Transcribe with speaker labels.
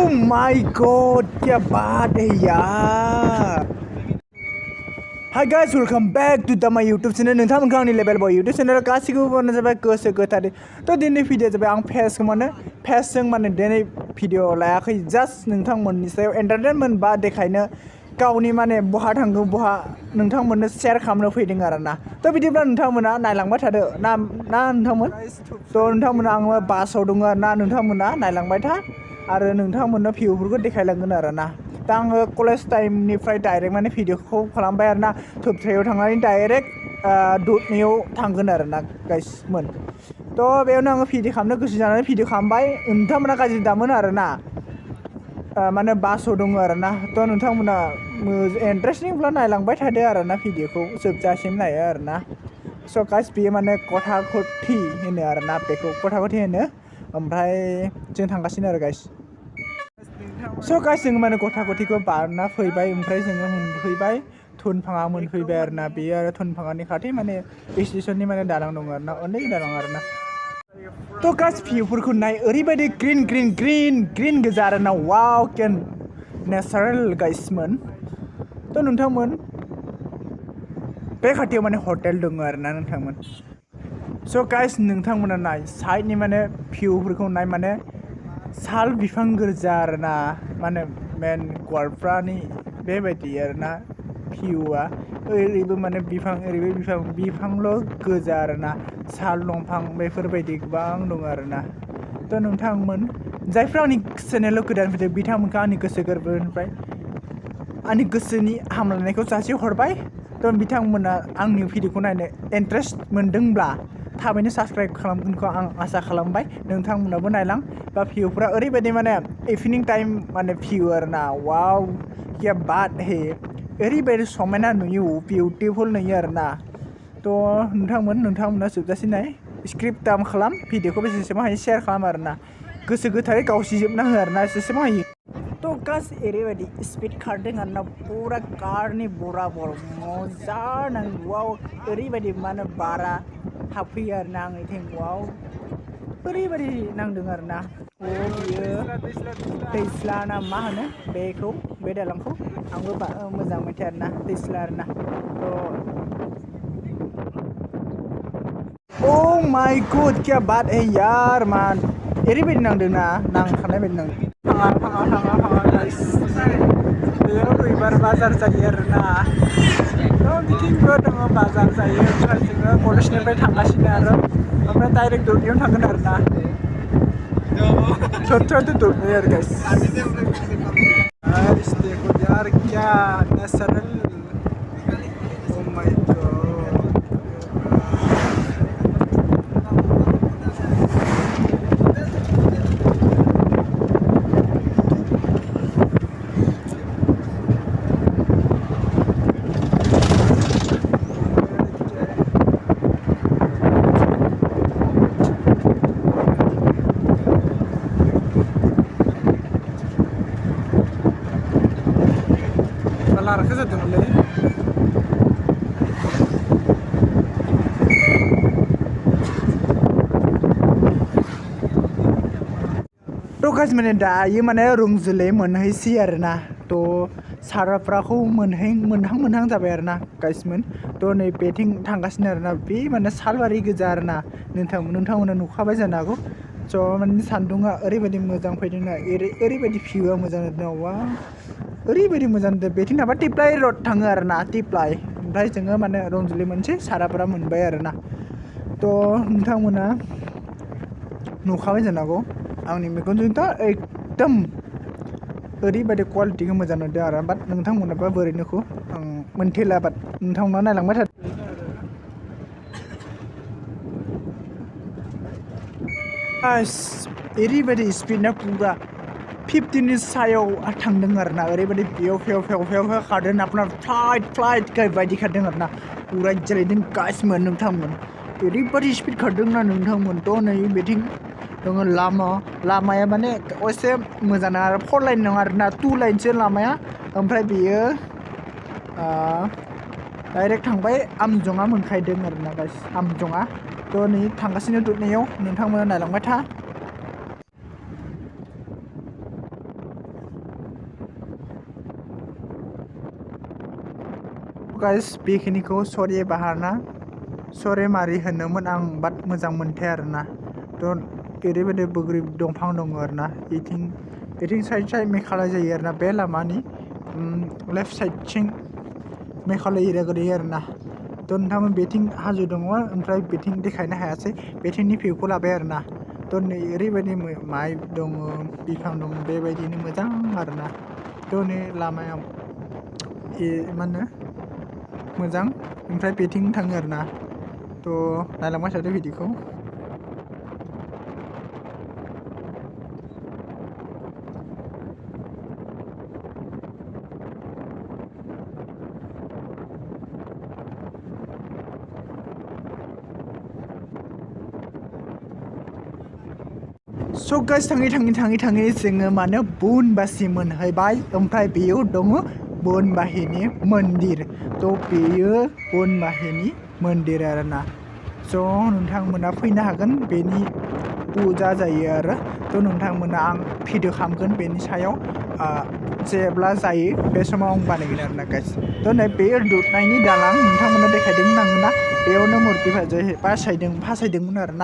Speaker 1: माय गॉड क्या बात है यार hi guys welcome back to द माय यूट्यूब चैनल नोंथांमोनखौ आंनि लेभेल बय यूट्यूब चैनेलाव गासिखौबो जाबाय गोसो गोथारै थ' दिनै भिडिअ जाबाय आं फेसजों माने दिनै भिडिअ लायाखै जास्ट नोंथांमोननि सायाव एन्टारटेनमेन्ट बा देखायनो गावनि माने बहा थांगौ बहा नोंथांमोननो शेयार खालामनो फैदों आरोना थ' बिदिब्ला नोंथांमोना नायलांबाय थादो ना नोंथांमोन थ' नोंथांमोना आङो बासाव दङ ना नोंथांमोना नायलांबाय था आरो नोंथांमोननो भिउफोरखौ देखायलांगोन आरोना दा आङो कलेज टाइमनिफ्राय डाइरेक्ट माने भिडिअखौ खालामबाय आरोना थोबथायाव थांनानै डाइरेक्ट दुधनियाव थांगोन आरोना गाइसमोन थ' बेयावनो आङो भिडिअ खालामनो गोसो जानानै भिडिअ खालामबाय नोंथांमोना गाज्रि दामोन आरोना माने बासाव दङ आरोना थ' नोंथांमोना इन्टारेस्टिंब्ला नायलांबाय थादो आरोना भिडिअखौ जोबजासिम नायो आरोना स' गाइस बेयो माने कथाकथि होनो आरोना बेखौ कथाकथि होनो ओमफ्राय जों थांगासिनो आरो गाइस स' गाइस जोङो माने कथाकथिखौ बारना फैबाय ओमफ्राय जोङो मोनफैबाय थुनफाङा मोनफैबाय आरोना बेयो आरो थुनफाङानि खाथि माने स्टेशननि माने दालां दङ आरोना उन्दै दालां आरोना थ' गाइस भिउफोरखौ नाय ओरैबायदि ग्रिन गोजा आरोना वाव केन नेचारेल गाइसमोन थ' नोंथांमोन बे खाथियाव माने हटेल दङ आरोना नोंथांमोन स' गाइस नोंथांमोना नाय साइडनि माने भिउफोरखौ नाय माने साल बिफां गोजा आरोना माने मेन गवालपारानि बेबायदि आरोना भिउआ ओरैबो माने बिफां ओरैबो बिफांल' गोजा आरोना साल दंफां बेफोरबायदि गोबां दङ आरोना थ' नोंथांमोन जायफ्रा आंनि चेनेलाव गोदान फैदों बिथांमोनखौ आंनि गोसो गोरबोनिफ्राय आंनि गोसोनि हामलायनायखौ जासिहरबाय थ' बिथांमोना आंनि भिडिअखौ नायनो इन्टारेस्ट मोनदोंब्ला थाबैनो साबस्क्राइब खालामगोनखौ आं आसा खालामबाय नोंथांमोनाबो नायलां बा भिउफ्रा ओरैबायदि माने इभिनिं टाइम माने भिउ आरोना वाव क्या बात है ओरैबायदि समायना नुयो बिउटिफुल नुयो आरोना थ' नोंथांमोना जोबजासिम नाय स्क्रिप्ट दाम खालाम भिडिअखौ जेसेबां हायो शेयार खालाम आरोना गोसो गोथारै गावसिजोबना हो आरोना जेसेबां हायो थ' गास ओरैबायदि स्पिड खारदों आरोना पुरा कारनि बराबर मजा नांगौ वाव ओरैबायदि माने बारा हाबफैयो आरोना आंनिथिं वाव ओरैबायदि नांदों आरोना बियो दैस्ला ना मा होनो बेखौ बे दालांखौ आंबो मोजां मोनथाय आरोना दैस्ला आरोना थ' ओ माय गॉड क्या बात है यार मान ओरैबायदि नांदोंना नांखानाय बायदि नांदों थाङा गाइस बेयाव रबिबार बाजार जायो आरोना थ' बिथिंबो दङ बाजार जायो ओमफ्राय जोङो कलेजनिफ्राय थांगासिनो आरो ओमफ्राय डाइरेक्ट दुधनियाव थांगोन आरोना छोटे दुधनि आरो गाइस देखो यार क्या नेचुरल ओ माय गॉड लारखो जादोंमोनलै थ' गाइस माने दायो माने रुंजुलै मोनहैसै आरोना थ' साराफ्राखौ मोनहां जाबाय आरोना गाइसमोन थ' नै बेथिं थांगासिनो आरोना बे माने सालबारि गोजा आरोना नोंथांमोना नुखाबाय जानो हागौ स' माने सान्दुङा ओरैबायदि मोजां फैदोंना ओरैबायदि भिउआ मोजां नुदों वा ओरैबायदि मोजां नुदों बेथिं थांबा टिप्लाइ रड थाङो आरोना टिप्लाइ ओमफ्राय जोङो माने रंजुलि मोनसे साराफ्रा मोनबाय आरोना थ' नोंथांमोना नुखाबाय जानो हागौ आंनि मेगनजोंथ' एकदम ओरैबायदि क्वालिटिखौ मोजां नुदों आरो बाट नोंथांमोनाबा बोरै नुखो आं मोनथिला बाट नोंथांमोना नायलांबाय थादो ओरैबायदि स्पिडना पुरा 50नि सायाव थांदों आरोना ओरैबायदि फेव खारदों आपनार फ्लाइट बायदि खारदों आरोना पुरा जेलायदों गाइसमोन नोंथांमोन ओरैबायदि स्पिड खारदोंना नोंथांमोन थ' नै बेथिं दङ लामाया माने एसे मोजां नङा आरो 4 लाइन नङा आरोना 2 लाइनसो लामाया ओमफ्राय बेयो डाइरेक्ट थांबाय आमजङा मोनखायदों आरोना गाइस आमजङा थ' नै थांगासिनो दुधनियाव नोंथांमोना नायलांबाय था गाइस बेखिनिखौ सरि बाहारना सरि मारि होनोमोन आं बाट मोजां मोनथाय आरोना थ' ओरैबायदि बोग्रि दंफां दङ आरोना इथिं साइड मेघालय जायो आरोना बे लामानि लेफ्ट साइडथिं मेघालय एरिया गोलैयो आरोना थ' नोंथांमोन बेथिं हाजो दङ ओमफ्राय बेथिं देखायनो हायासै बेथिंनि भिउखौ लाबाय आरोना थ' नै ओरैबायदि माइ दङ बिफां दङ बेबायदिनो मोजां आरोना थ' नै लामाया मा होनो मोजां ओमफ्राय बेथिं थाङो आरोना थ' नायलांबाय थादो भिडिअखौ स' गाइस थाङै जोङो मानो बनबासि मोनहैबाय ओमफ्राय बेयाव दङ बनबाहिनि मन्दिर थ' बेयो बनबाहिनि मन्दिर आरोना स' नोंथांमोना फैनो हागोन बेनि पुजा जायो आरो थ' नोंथांमोना आं भिडिअ खालामगोन बेनि सायाव जेब्ला जायो बे समाव आं बानायगोन आरोना गाइस थ' नै बे दुधनायनि दालां नोंथांमोना देखायदोंमोन आङो ना बेयावनो मुर्ति फासायदोंमोन आरोना